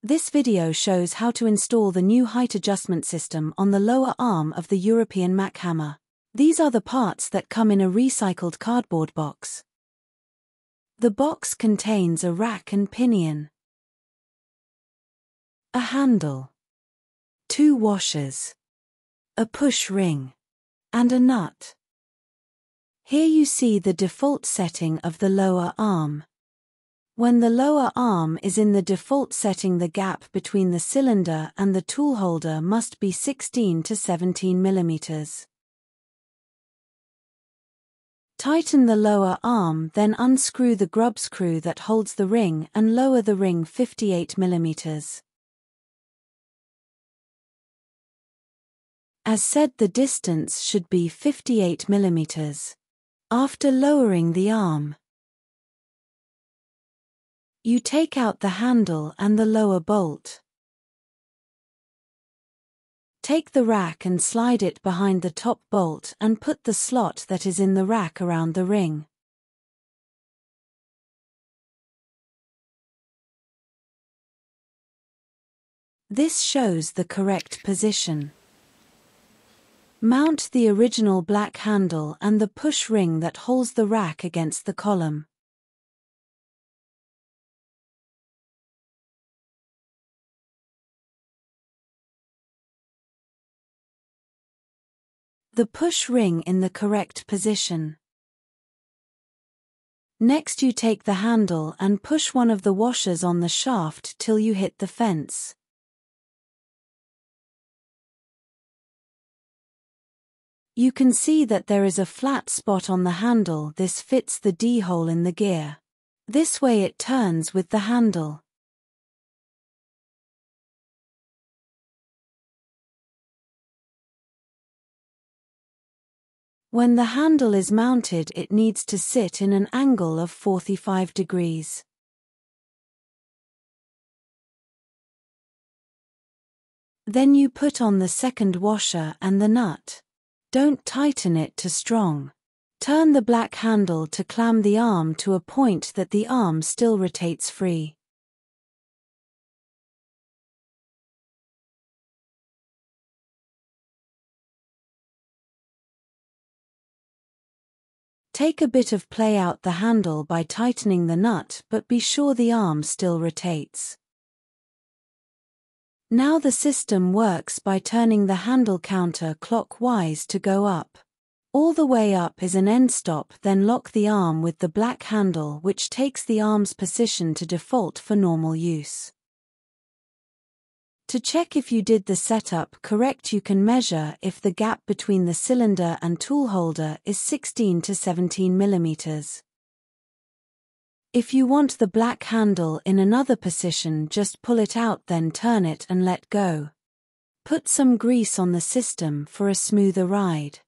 This video shows how to install the new height adjustment system on the lower arm of the European Mechammer. These are the parts that come in a recycled cardboard box. The box contains a rack and pinion, a handle, 2 washers, a push ring, and a nut. Here you see the default setting of the lower arm. When the lower arm is in the default setting, the gap between the cylinder and the tool holder must be 16 to 17 mm. Tighten the lower arm, then unscrew the grub screw that holds the ring and lower the ring 58 mm. As said, the distance should be 58 mm. After lowering the arm, you take out the handle and the lower bolt. Take the rack and slide it behind the top bolt and put the slot that is in the rack around the ring. This shows the correct position. Mount the original black handle and the push ring that holds the rack against the column. The push ring in the correct position. Next you take the handle and push one of the washers on the shaft till you hit the fence. You can see that there is a flat spot on the handle. This fits the D-hole in the gear. This way it turns with the handle. When the handle is mounted, it needs to sit in an angle of 45 degrees. Then you put on the second washer and the nut. Don't tighten it too strong. Turn the black handle to clamp the arm to a point that the arm still rotates free. Take a bit of play out the handle by tightening the nut, but be sure the arm still rotates. Now the system works by turning the handle counter clockwise to go up. All the way up is an end stop, then lock the arm with the black handle, which takes the arm's position to default for normal use. To check if you did the setup correct, you can measure if the gap between the cylinder and tool holder is 16 to 17 mm. If you want the black handle in another position, just pull it out, then turn it and let go. Put some grease on the system for a smoother ride.